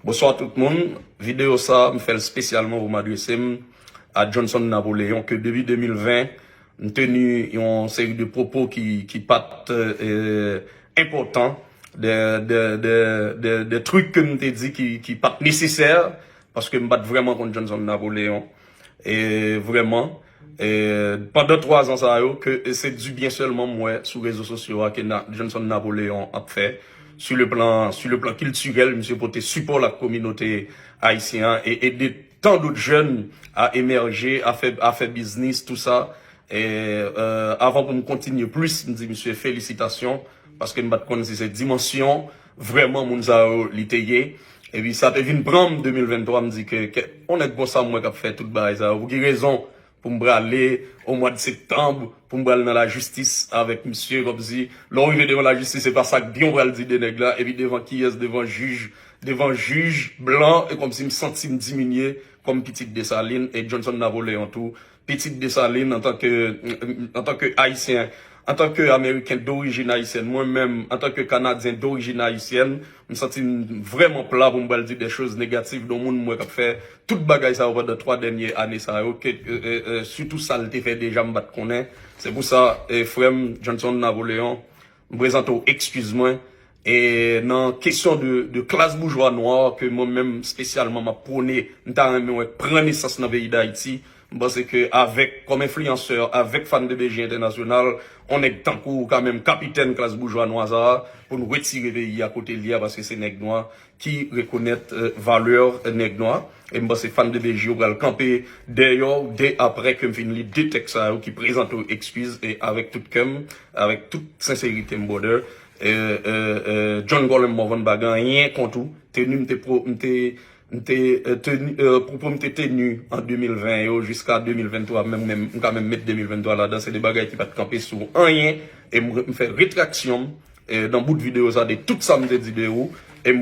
Bonsoir tout le monde. Vidéo ça, me fait spécialement pour m'adresser à Johnson Napoléon que depuis 2020, nous tenu une série de propos qui partent importants, des trucs que nous t'ai dit qui partent nécessaires parce que me battre vraiment contre Johnson Napoléon et vraiment pendant 3 ans ça que c'est du bien seulement moi sur les réseaux sociaux que Johnson Napoléon a fait sur le plan culturel, monsieur porter support la communauté haïtienne et aider tant d'autres jeunes à émerger, à faire business, tout ça. Et avant pour me continuer plus, me dit monsieur félicitations parce que me battre connaître cette dimension vraiment Mounzao l'itayé. Et puis ça devient prendre 2023 me dit que on est bon ça moi qui a fait tout bail ça. Vous avez raison pour me aller au mois de septembre pour me aller dans la justice avec monsieur comme si l'arrivée devant la justice c'est pas ça que bien on va le dire des nègres là et puis devant qui est devant juge blanc et comme si me senti me diminuer comme Petite Dessalines et Johnson Napoléon tout Petite Dessalines en tant que haïtien, en tant que américain d'origine haïtienne, moi-même en tant que canadien d'origine haïtienne, je me sens vraiment plat pour me dire des choses négatives dans le monde moi qui fait toute bagaille ça over de 3 dernières années ça surtout ça le fait déjà me battre connaît. C'est pour ça frère Johnson Napoléon me présente excuse-moi et dans question de classe bourgeois noire que moi-même spécialement m'a prôné prendre naissance dans le pays d'Haïti. Parce que avec, comme influenceur, avec fan de BG International, on est tant quand même capitaine classe bourgeois noire pour nous retirer le pays à côté de l'IA parce que c'est nègre noir qui reconnaît valeur nègre noir. Et moi, c'est fan de BG, on va le camper d'ailleurs, dès après que je finis deux textes qui présentent aux excuses et avec toute sincérité, border. John Golem Morvan Bagan, rien contre tout. Propos m'était tenu en 2020 jusqu'à 2023 même quand même mettre 2023 là-dedans c'est des bagages qui va camper sur rien et me faire rétraction dans bout de vidéo ça de tout ça me dit et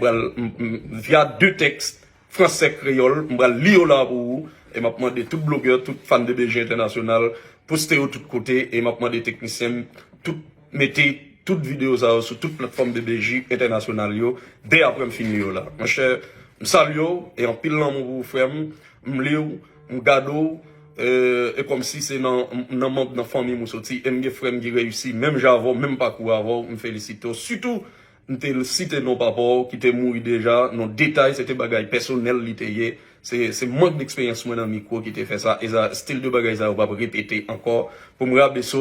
via 2 textes français créole me lire là pour vous et m'a demandé tout blogueur tout fan de BG International poster au tout côté et m'a demandé technicien tout mettez toute vidéo ça sur toute plateforme de BG International yo dès après me finir là mon cher salut et en pile dans mon frère m'lio m'gado et comme si c'est dans membre dans famille mon sorti et mes frères qui réussi même j'avais même pas quoi avoir me félicite surtout m'te cité non papa qui était mort déjà non détail c'était bagaille personnel littéraire c'est manque d'expérience moi dans micro qui t'a fait ça et ça style de bagaille ça on va répéter encore pour me rappeler ça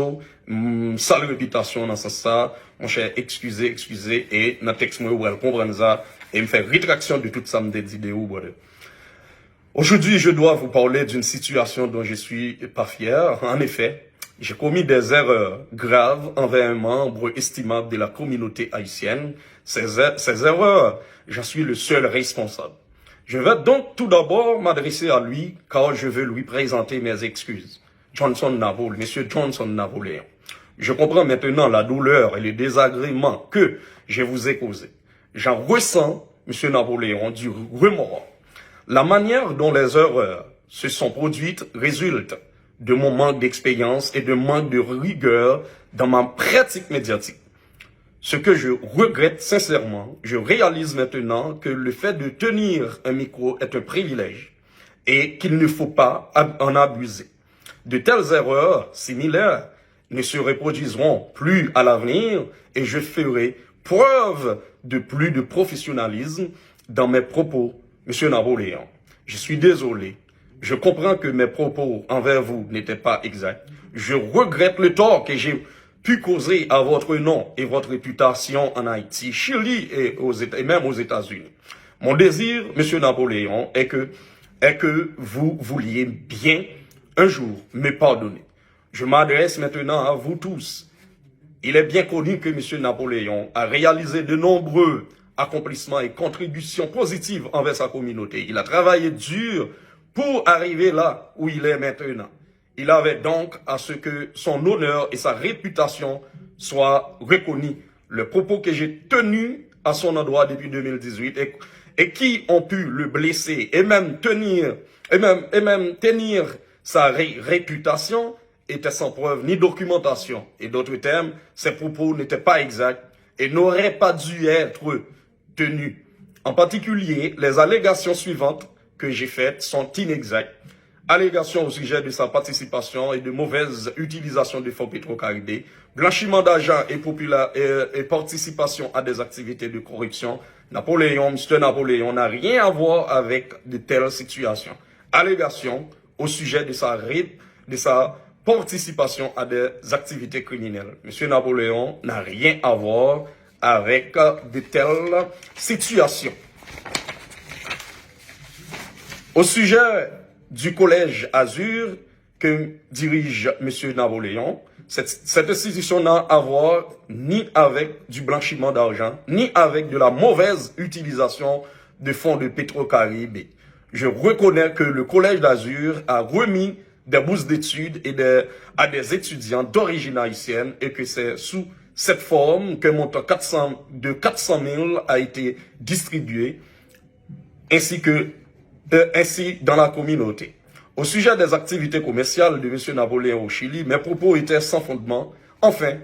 sale réputation dans ce sens ça mon cher excusez et dans texte moi vous allez comprendre ça et me faire rétraction de toute ça me dit vidéo. Aujourd'hui, je dois vous parler d'une situation dont je suis pas fier. En effet, j'ai commis des erreurs graves envers un membre estimable de la communauté haïtienne. Ces erreurs, j'en suis le seul responsable. Je vais donc tout d'abord m'adresser à lui car je veux lui présenter mes excuses. Monsieur Johnson Napoléon. Je comprends maintenant la douleur et le désagrément que je vous ai causé. J'en ressens, monsieur Napoléon, du remords. La manière dont les erreurs se sont produites résulte de mon manque d'expérience et de manque de rigueur dans ma pratique médiatique. Ce que je regrette sincèrement, je réalise maintenant que le fait de tenir un micro est un privilège et qu'il ne faut pas en abuser. De telles erreurs similaires ne se reproduiront plus à l'avenir et je ferai preuve de plus de professionnalisme dans mes propos, monsieur Napoléon. Je suis désolé. Je comprends que mes propos envers vous n'étaient pas exacts. Je regrette le tort que j'ai pu causer à votre nom et votre réputation en Haïti, Chili et même aux États-Unis. Mon désir, monsieur Napoléon, est que vous vouliez bien un jour me pardonner. Je m'adresse maintenant à vous tous. Il est bien connu que M. Napoléon a réalisé de nombreux accomplissements et contributions positives envers sa communauté. Il a travaillé dur pour arriver là où il est maintenant. Il avait donc à ce que son honneur et sa réputation soient reconnus. Le propos que j'ai tenu à son endroit depuis 2018 et qui ont pu le blesser et même tenir sa réputation était sans preuve ni documentation. Et d'autres termes, ces propos n'étaient pas exacts et n'auraient pas dû être tenus. En particulier, les allégations suivantes que j'ai faites sont inexactes. Allégations au sujet de sa participation et de mauvaise utilisation des fonds Petro-Caribé, blanchiment d'argent et participation à des activités de corruption. Monsieur Napoléon n'a rien à voir avec de telles situations. Allégations au sujet de sa participation à des activités criminelles. Monsieur Napoléon n'a rien à voir avec de telles situations. Au sujet du collège Azur que dirige M. Napoléon, cette institution n'a à voir ni avec du blanchiment d'argent, ni avec de la mauvaise utilisation de fonds de Petro-Caribé. Je reconnais que le collège d'Azur a remis des bourses d'études à des étudiants d'origine haïtienne et que c'est sous cette forme qu'un montant de 400 000 a été distribué ainsi dans la communauté. Au sujet des activités commerciales de M. Napoléon au Chili, mes propos étaient sans fondement. Enfin,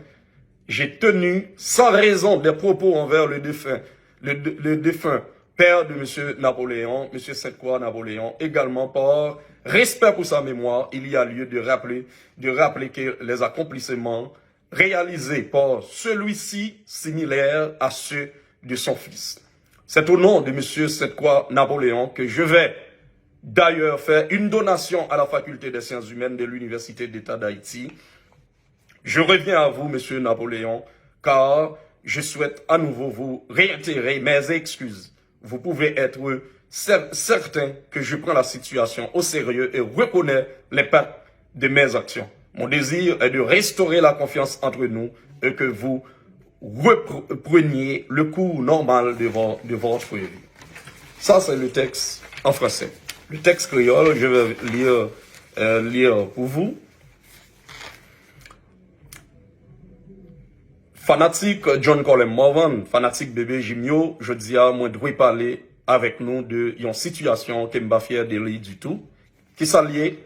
j'ai tenu sans raison des propos envers le défunt père de M. Napoléon, M. Sainte-Croix Napoléon, également par respect pour sa mémoire. Il y a lieu de rappeler que les accomplissements réalisés par celui-ci similaires à ceux de son fils. C'est au nom de M. Sainte-Croix Napoléon que je vais d'ailleurs faire une donation à la faculté des sciences humaines de l'Université d'État d'Haïti. Je reviens à vous, M. Napoléon, car je souhaite à nouveau vous réitérer mes excuses. Vous pouvez être certain que je prends la situation au sérieux et reconnais l'impact de mes actions. Mon désir est de restaurer la confiance entre nous et que vous repreniez le cours normal de votre vie. Ça, c'est le texte en français. Le texte créole, je vais lire pour vous. Fanatique John Colem Morvan, fanatique bébé Jimio, je dis à moi de parler avec nous de une situation qui m'a fier de lui du tout. Qui s'allie.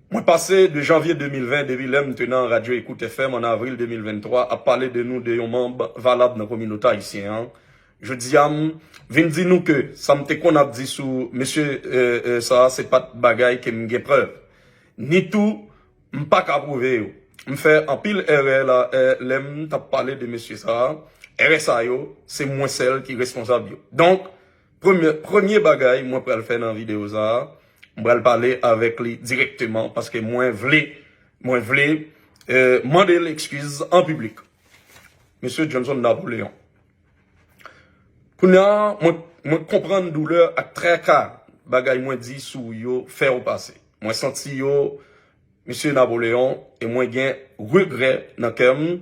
Moi passé de janvier 2020, depuis l'homme tenant Radio Écoute FM en avril 2023, à parler de nous de un membre valable dans la communauté haïtienne. Je dis à vin di nous que ça me qu'on a dit sous monsieur ça c'est pas de bagaille qui me preuve. Ni tout m'pas qu'à prouver. Me fait en pile erreur là l'aime t'a parlé de monsieur ça. RSA yo, c'est moi celle qui est responsable. Donc premier bagaille moi pour le faire dans vidéo ça, moi le parler avec lui directement parce que moi v'lais demander l'excuse en public. Monsieur Johnson Napoléon. Kounya, moi comprendre douleur à très cas, bagay moi dit sou yo faire au passé. Moi senti yo monsieur Napoléon et moi gen regret dans kem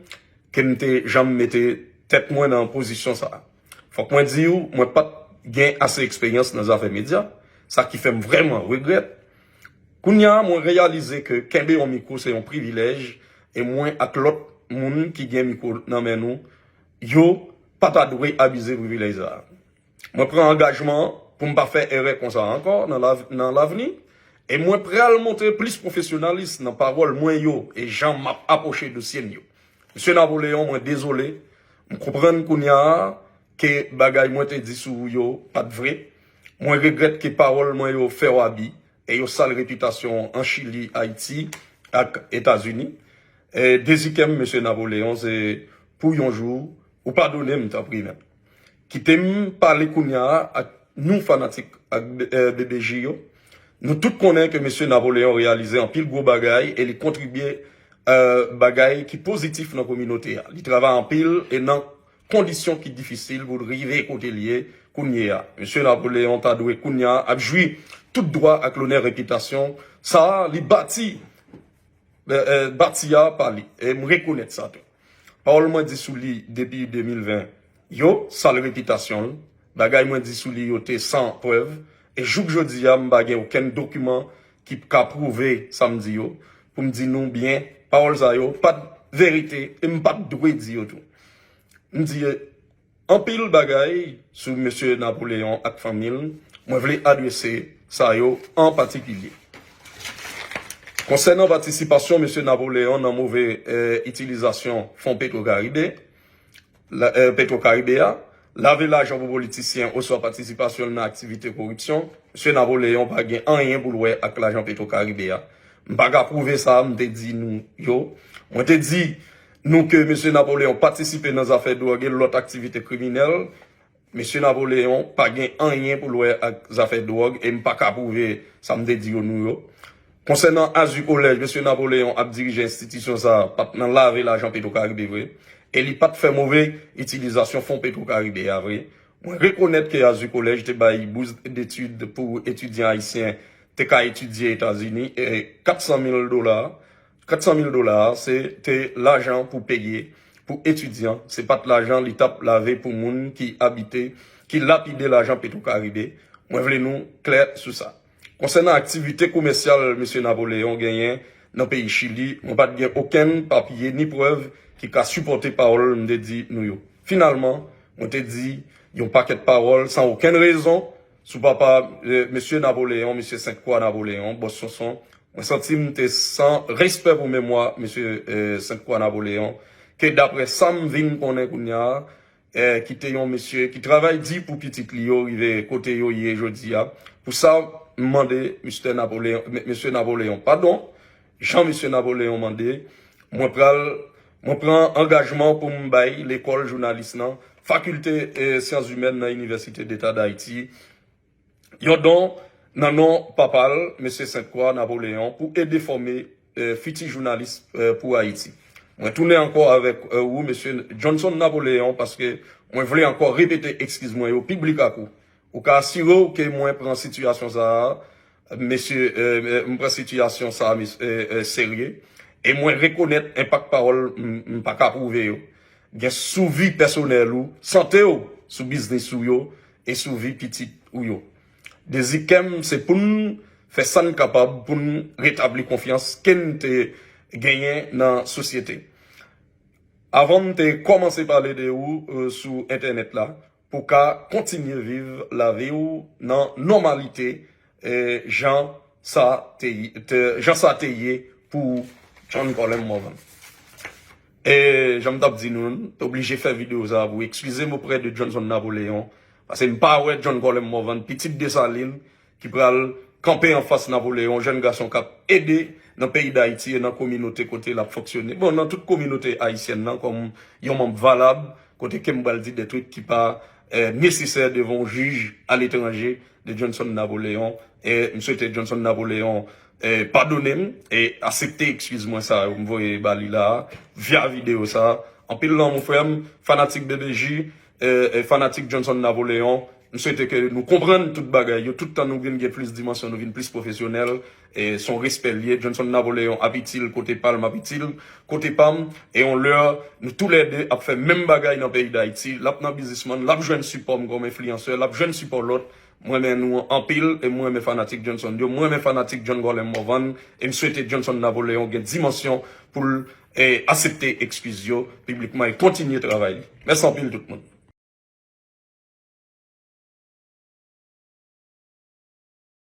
que m'te jamais mette tête moi dans position ça. Faut que moi dis ou moi pas gen assez expérience dans les affaires médias, ça qui fait vraiment regret. Kounya moi réaliser que kembe un micro c'est un privilège et moi avec l'autre monde qui gen micro dans main nous yo pas ta doué abuser privilège ça. Moi prends engagement pour me pas faire erreur comme ça encore dans l'avenir et moi prêt à montrer plus professionnalisme dans parole moins yo et Jean m'a approché de sien yo. Monsieur Napoléon moi désolé, me comprendre kounya que bagay moi te dit sou yo pas de vrai. Moi regrette que parole moi yo fait wabi et yo sale réputation en Chili, Haïti et États-Unis. Et désirem monsieur Napoléon c'est pour un jour ou pardonnez m'ta privé. Qui t'aime parler kounya à nous fanatiques avec BBJ yo. Nous tous connaissons que monsieur Napoléon réalisé en pile gros bagaille et il contribué bagaille qui positif dans la communauté. Il travaille en pile et dans conditions qui difficiles pour arriver côté lié kounya. Monsieur Napoléon t'a doué kounya a joui tout droit avec l'honneur réputation. Ça li bâti bâtia par lui et me reconnaître ça tout. Parole moi dit sous lui depuis 2020. Yo, sale réputation, bagay moi dit sous lui yo té sans preuve et jouk jodi a m'bagay aucun document qui ka prouver samedi yo pour me dire non bien parole ça yo pas de vérité et m'pas droit dire yo tout. M'di en pile bagay sur monsieur Napoléon ak famille, moi voulais adresser ça yo en particulier. Concernant participation monsieur Napoléon dans mauvaise utilisation fonds Petro-Caribé, Petro-Caribéa, laver l'argent pour politiciens ou soit participation dans l'activité corruption, M. Napoléon pas gain rien pour louer avec l'argent Petro-Caribéa. M'pas ka prouver ça, m'te dit nous yo. Moi te dit nous que M. Napoléon participe dans les affaires de drogue et l'autre activité criminelle. M. Napoléon pas gain rien pour louer avec les affaires de drogue et m'pas ka prouver ça m'te dit nous yo. Concernant Azu Collège, M. Napoléon a dirigé l'institution ça, pas dans laver l'argent Petro-Caribé vrai. Et il pas fait mauvaise utilisation fonds Petro-Caribé vrai. Moi reconnaître que Azu Collège te bail bourse d'études pour étudiants haïtiens t'es qu'à étudier aux États-Unis et $400,000. $400,000, c'était l'argent pour payer pour étudiants. C'est pas de l'argent l'État lavé pour moun qui habitait, qui lapidait l'argent Petro-Caribé. Moi voulais nous clair sur ça. Concernant l'activité commerciale, M. Napoléon gagné dans le pays Chili, on pas de aucun papier ni preuve qui a supporté parole me dit nous yo. Finalement, on te dit yon paquet de paroles sans aucune raison sous papa M. Napoléon, M. Sainte-Croix Napoléon, boss son. On senti m'te sans respect pour mémoire M. Sainte-Croix Napoléon que d'après Sam Vin connaît kounya qui était un monsieur qui travaille dit pour petit Lio rivé côté yo hier jodi pour ça demander M. Napoléon pardon Jean M. Napoléon mandé moi prend engagement pour m'bailler l'école journaliste nan faculté sciences humaines dans l'université d'État d'Haïti yo donc non papal M. Sainte-Croix Napoléon pour aider former futurs journalistes pour Haïti. Moi tourner encore avec vous M. Johnson Napoléon parce que moi voulais encore répéter excuse-moi au public à coup. Ou ka assurer que moi prend situation ça monsieur prend situation ça sérieux et moi reconnaître impact parole pas ka prouver yo. Gen sous vie personnelle ou santé ou sous business ou yo et sous vie petite ou yo. Des ikem c'est pour nous faire ça capable pour nous rétablir confiance qu'en te gagné dans la société. Avant de commencer à parler de vous sur internet là pour qu'à continuer vivre la vie ou dans normalité Jean ça tayé pour John Colem Morvan. Et j'aime t'ap dit nous obligé faire vidéo ça vous excusez-moi auprès de Johnson Napoléon parce que pas ouais John Colem Morvan petite Dessalines qui pral camper en face Napoléon jeune garçon qui a aidé dans le pays d'Haïti et dans la communauté côté la fonctionner bon dans toute communauté haïtienne nan, comme yon membre valable côté Kembal dit des trucs qui pas nécessaire devant juge à l'étranger de Johnson Napoléon et monsieur Johnson Napoléon pardonnez et accepter excuse-moi ça vous me voyez bali là via vidéo ça en pile là mon frère fanatique BBJ fanatique Johnson Napoléon nous souhaitons que nous comprenions toute bagaille tout le temps nous venons plus dimension nous venons plus professionnel et son respect lié Johnson Napoléon habite-il côté Palme habite-il côté Pam et on leur nous tous les deux a fait même bagaille dans le pays d'Haïti l'a dans businessman l'a jeune support comme influenceur l'a jeune support l'autre moi-même nous en pile et moi-même fanatique Johnson moi-même fanatique John Colem Morvan et me souhaiter Johnson Napoléon une dimension pour accepter excuse publiquement et continuer à travailler merci en pile tout le monde.